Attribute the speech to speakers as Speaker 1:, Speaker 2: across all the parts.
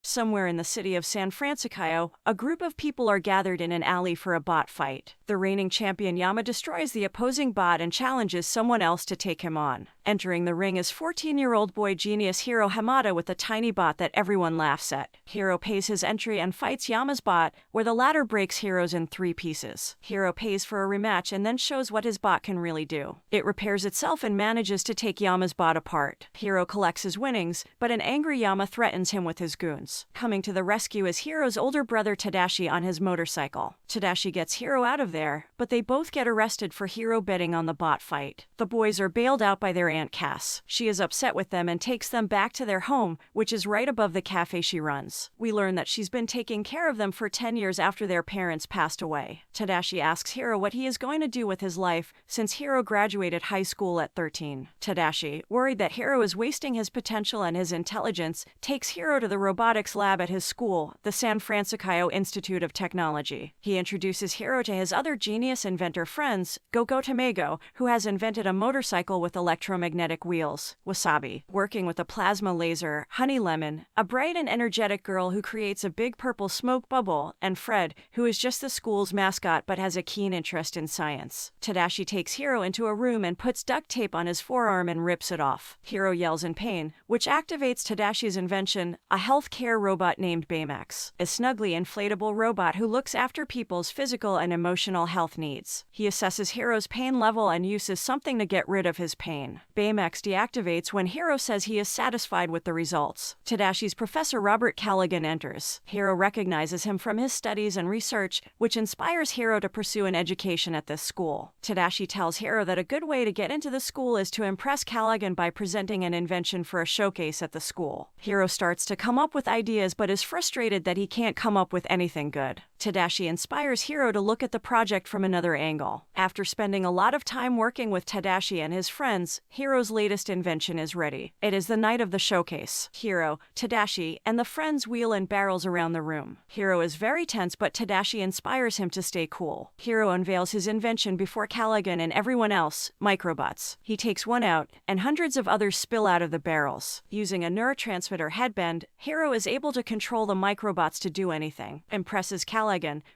Speaker 1: Somewhere in the city of San Fransokyo, a group of people are gathered in an alley for a bot fight. The reigning champion Yama destroys the opposing bot and challenges someone else to take him on. Entering the ring is 14-year-old boy genius Hiro Hamada with a tiny bot that everyone laughs at. Hiro pays his entry and fights Yama's bot, where the latter breaks Hiro's in 3 pieces. Hiro pays for a rematch and then shows what his bot can really do. It repairs itself and manages to take Yama's bot apart. Hiro collects his winnings, but an angry Yama threatens him with his goons. Coming to the rescue is Hiro's older brother Tadashi on his motorcycle. Tadashi gets Hiro out of there, but they both get arrested for Hiro betting on the bot fight. The boys are bailed out by their Aunt Cass. She is upset with them and takes them back to their home, which is right above the cafe she runs. We learn that she's been taking care of them for 10 years after their parents passed away. Tadashi asks Hiro what he is going to do with his life, since Hiro graduated high school at 13. Tadashi, worried that Hiro is wasting his potential and his intelligence, takes Hiro to the robotics lab at his school, the San Fransokyo Institute of Technology. He introduces Hiro to his other genius inventor friends, Go-Go Tamego, who has invented a motorcycle with electromagnetic wheels, Wasabi, working with a plasma laser, Honey Lemon, a bright and energetic girl who creates a big purple smoke bubble, and Fred, who is just the school's mascot but has a keen interest in science. Tadashi takes Hiro into a room and puts duct tape on his forearm and rips it off. Hiro yells in pain, which activates Tadashi's invention, a healthcare robot named Baymax, a snuggly inflatable robot who looks after people's physical and emotional health needs. He assesses Hiro's pain level and uses something to get rid of his pain. Baymax deactivates when Hiro says he is satisfied with the results. Tadashi's Professor Robert Callaghan enters. Hiro recognizes him from his studies and research, which inspires Hiro to pursue an education at this school. Tadashi tells Hiro that a good way to get into the school is to impress Callaghan by presenting an invention for a showcase at the school. Hiro starts to come up with ideas but is frustrated that he can't come up with anything good. Tadashi inspires Hiro to look at the project from another angle. After spending a lot of time working with Tadashi and his friends, Hiro's latest invention is ready. It is the night of the showcase. Hiro, Tadashi, and the friends wheel in barrels around the room. Hiro is very tense, but Tadashi inspires him to stay cool. Hiro unveils his invention before Callaghan and everyone else, microbots. He takes one out, and hundreds of others spill out of the barrels. Using a neurotransmitter headband, Hiro is able to control the microbots to do anything. Impresses Callaghan,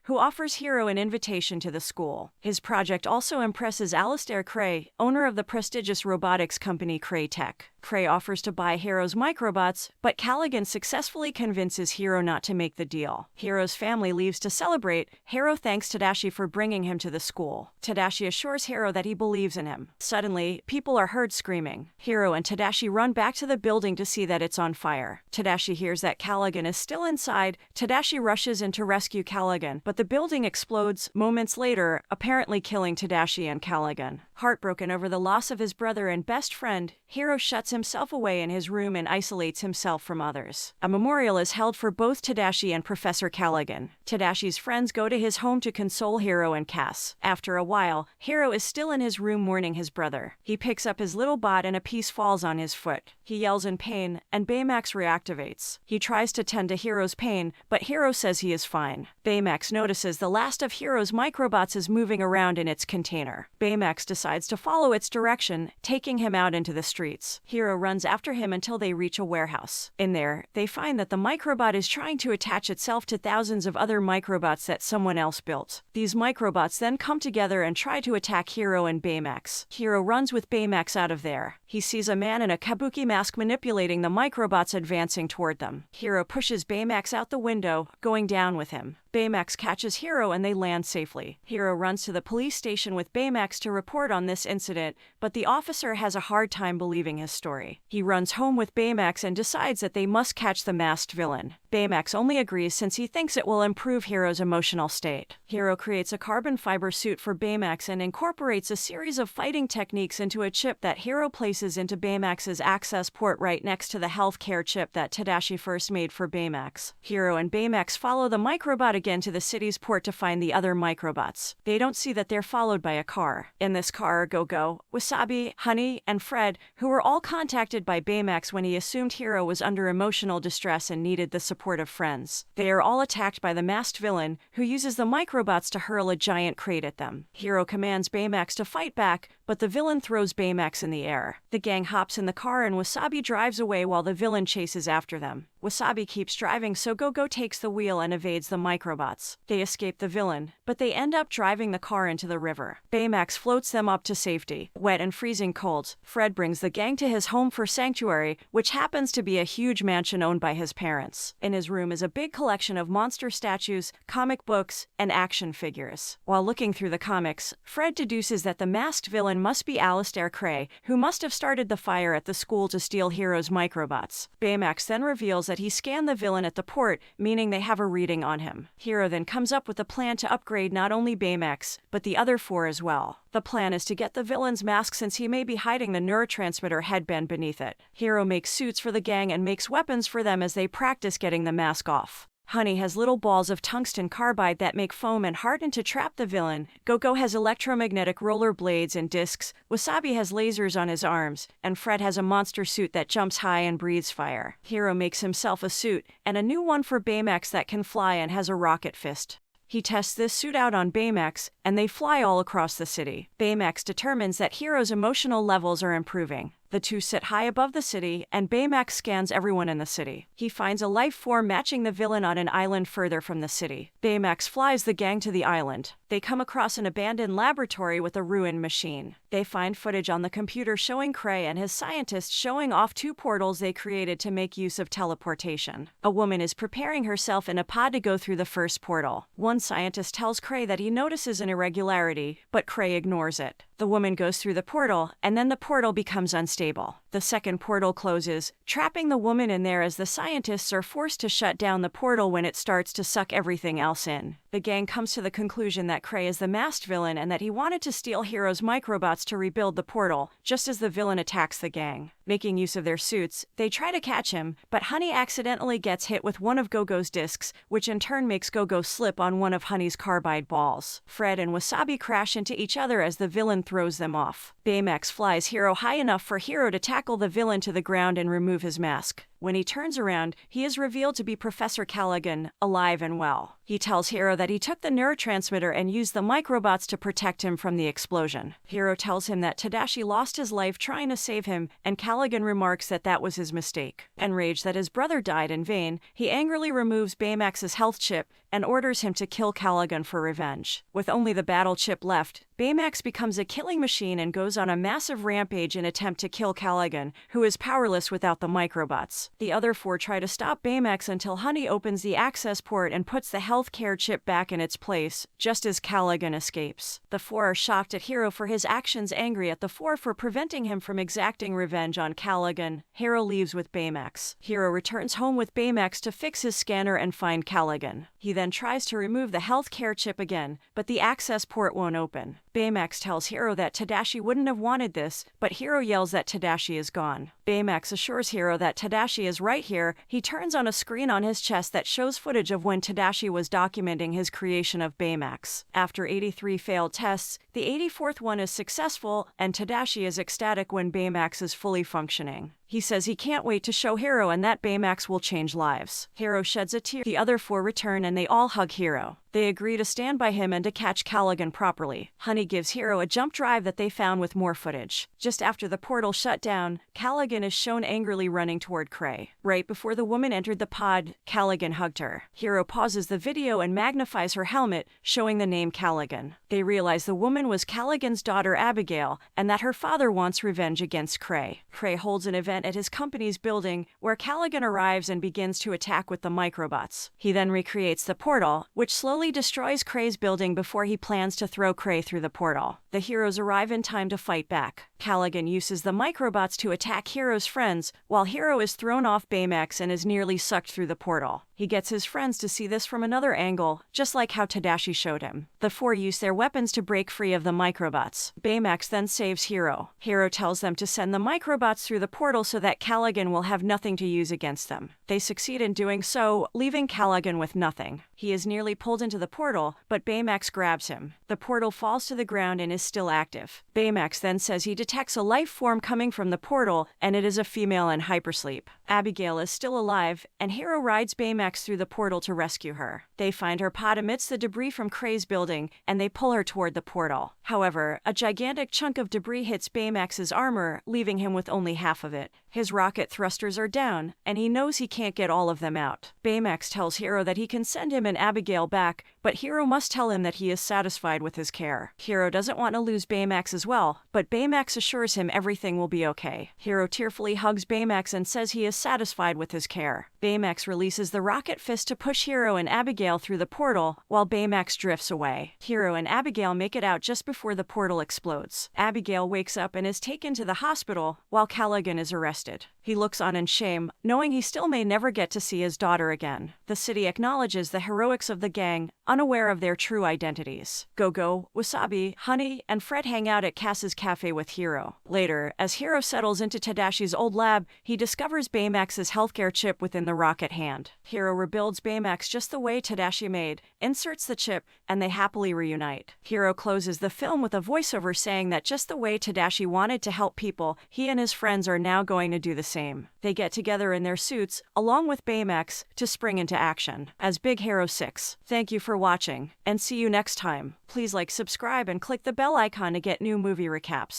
Speaker 1: who offers Hiro an invitation to the school. His project also impresses Alistair Cray, owner of the prestigious robotics company Cray Tech. Cray offers to buy Hiro's microbots, but Callaghan successfully convinces Hiro not to make the deal. Hiro's family leaves to celebrate. Hiro thanks Tadashi for bringing him to the school. Tadashi assures Hiro that he believes in him. Suddenly, people are heard screaming. Hiro and Tadashi run back to the building to see that it's on fire. Tadashi hears that Callaghan is still inside. Tadashi rushes in to rescue Callaghan, but the building explodes moments later, apparently killing Tadashi and Callaghan. Heartbroken over the loss of his brother and best friend, Hiro shuts himself away in his room and isolates himself from others. A memorial is held for both Tadashi and Professor Callaghan. Tadashi's friends go to his home to console Hiro and Cass. After a while, Hiro is still in his room mourning his brother. He picks up his little bot and a piece falls on his foot. He yells in pain, and Baymax reactivates. He tries to tend to Hiro's pain, but Hiro says he is fine. Baymax notices the last of Hiro's microbots is moving around in its container. Baymax decides to follow its direction, taking him out into the streets. Hiro runs after him until they reach a warehouse. In there, they find that the microbot is trying to attach itself to thousands of other microbots that someone else built. These microbots then come together and try to attack Hiro and Baymax. Hiro runs with Baymax out of there. He sees a man in a kabuki mask manipulating the microbots advancing toward them. Hiro pushes Baymax out the window, going down with him. Baymax catches Hiro and they land safely. Hiro runs to the police station with Baymax to report on this incident, but the officer has a hard time believing his story. He runs home with Baymax and decides that they must catch the masked villain. Baymax only agrees since he thinks it will improve Hiro's emotional state. Hiro creates a carbon fiber suit for Baymax and incorporates a series of fighting techniques into a chip that Hiro places into Baymax's access port right next to the healthcare chip that Tadashi first made for Baymax. Hiro and Baymax follow the microbot again to the city's port to find the other microbots. They don't see that they're followed by a car. In this car are Go-Go, Wasabi, Honey, and Fred, who were all contacted by Baymax when he assumed Hiro was under emotional distress and needed the support of friends. They are all attacked by the masked villain, who uses the microbots to hurl a giant crate at them. Hiro commands Baymax to fight back, but the villain throws Baymax in the air. The gang hops in the car and Wasabi drives away while the villain chases after them. Wasabi keeps driving, so Go-Go takes the wheel and evades the microbots. They escape the villain, but they end up driving the car into the river. Baymax floats them up to safety. Wet and freezing cold, Fred brings the gang to his home for sanctuary, which happens to be a huge mansion owned by his parents. In his room is a big collection of monster statues, comic books, and action figures. While looking through the comics, Fred deduces that the masked villain must be Alistair Cray, who must have started the fire at the school to steal Hiro's microbots. Baymax then reveals that he scanned the villain at the port, meaning they have a reading on him. Hiro then comes up with a plan to upgrade not only Baymax, but the other four as well. The plan is to get the villain's mask since he may be hiding the neurotransmitter headband beneath it. Hiro makes suits for the gang and makes weapons for them as they practice getting the mask off. Honey has little balls of tungsten carbide that make foam and harden to trap the villain. Go-Go has electromagnetic roller blades and discs. Wasabi has lasers on his arms, and Fred has a monster suit that jumps high and breathes fire. Hiro makes himself a suit, and a new one for Baymax that can fly and has a rocket fist. He tests this suit out on Baymax, and they fly all across the city. Baymax determines that Hiro's emotional levels are improving. The two sit high above the city, and Baymax scans everyone in the city. He finds a life form matching the villain on an island further from the city. Baymax flies the gang to the island. They come across an abandoned laboratory with a ruined machine. They find footage on the computer showing Cray and his scientists showing off two portals they created to make use of teleportation. A woman is preparing herself in a pod to go through the first portal. One scientist tells Cray that he notices an irregularity, but Cray ignores it. The woman goes through the portal, and then the portal becomes unstable. The second portal closes, trapping the woman in there as the scientists are forced to shut down the portal when it starts to suck everything else in. The gang comes to the conclusion that Cray is the masked villain and that he wanted to steal Hiro's microbots to rebuild the portal, just as the villain attacks the gang. Making use of their suits, they try to catch him, but Honey accidentally gets hit with one of Go-Go's discs, which in turn makes Go-Go slip on one of Honey's carbide balls. Fred and Wasabi crash into each other as the villain throws them off. Baymax flies Hiro high enough for Hiro to tackle the villain to the ground and remove his mask. When he turns around, he is revealed to be Professor Callaghan, alive and well. He tells Hiro that he took the neurotransmitter and used the microbots to protect him from the explosion. Hiro tells him that Tadashi lost his life trying to save him, and Callaghan remarks that that was his mistake. Enraged that his brother died in vain, he angrily removes Baymax's health chip and orders him to kill Callaghan for revenge. With only the battle chip left, Baymax becomes a killing machine and goes on a massive rampage in attempt to kill Callaghan, who is powerless without the microbots. The other four try to stop Baymax until Honey opens the access port and puts the healthcare chip back in its place, just as Callaghan escapes. The four are shocked at Hiro for his actions, angry at the four for preventing him from exacting revenge on Callaghan. Hiro leaves with Baymax. Hiro returns home with Baymax to fix his scanner and find Callaghan. He then tries to remove the healthcare chip again, but the access port won't open. Baymax tells Hiro that Tadashi wouldn't have wanted this, but Hiro yells that Tadashi is gone. Baymax assures Hiro that Tadashi is right here. He turns on a screen on his chest that shows footage of when Tadashi was documenting his creation of Baymax. After 83 failed tests, the 84th one is successful, and Tadashi is ecstatic when Baymax is fully functioning. He says he can't wait to show Hiro and that Baymax will change lives. Hiro sheds a tear. The other four return and they all hug Hiro. They agree to stand by him and to catch Callaghan properly. Honey gives Hiro a jump drive that they found with more footage. Just after the portal shut down, Callaghan is shown angrily running toward Cray. Right before the woman entered the pod, Callaghan hugged her. Hiro pauses the video and magnifies her helmet, showing the name Callaghan. They realize the woman was Callaghan's daughter Abigail, and that her father wants revenge against Cray. Cray holds an event at his company's building, where Callaghan arrives and begins to attack with the microbots. He then recreates the portal, which slowly destroys Cray's building before he plans to throw Cray through the portal. The heroes arrive in time to fight back. Callaghan uses the microbots to attack Hiro's friends, while Hiro is thrown off Baymax and is nearly sucked through the portal. He gets his friends to see this from another angle, just like how Tadashi showed him. The four use their weapons to break free of the microbots. Baymax then saves Hiro. Hiro tells them to send the microbots through the portal so that Callaghan will have nothing to use against them. They succeed in doing so, leaving Callaghan with nothing. He is nearly pulled into the portal, but Baymax grabs him. The portal falls to the ground and is still active. Baymax then says he detects detects a life form coming from the portal, and it is a female in hypersleep. Abigail is still alive, and Hiro rides Baymax through the portal to rescue her. They find her pod amidst the debris from Kray's building, and they pull her toward the portal. However, a gigantic chunk of debris hits Baymax's armor, leaving him with only half of it. His rocket thrusters are down, and he knows he can't get all of them out. Baymax tells Hiro that he can send him and Abigail back, but Hiro must tell him that he is satisfied with his care. Hiro doesn't want to lose Baymax as well, but Baymax assures him everything will be okay. Hiro tearfully hugs Baymax and says he is satisfied with his care. Baymax releases the rocket fist to push Hiro and Abigail through the portal, while Baymax drifts away. Hiro and Abigail make it out just before the portal explodes. Abigail wakes up and is taken to the hospital, while Callaghan is arrested. He looks on in shame, knowing he still may never get to see his daughter again. The city acknowledges the heroics of the gang, unaware of their true identities. Go-Go, Wasabi, Honey, and Fred hang out at Cass's cafe with Hiro. Later, as Hiro settles into Tadashi's old lab, he discovers Baymax's healthcare chip within the rocket hand. Hiro rebuilds Baymax just the way Tadashi made, inserts the chip, and they happily reunite. Hiro closes the film with a voiceover saying that just the way Tadashi wanted to help people, he and his friends are now going to do the same. They get together in their suits, along with Baymax, to spring into action as Big Hero 6. Thank you for watching, and see you next time. Please like, subscribe, and click the bell icon to get new movie recaps.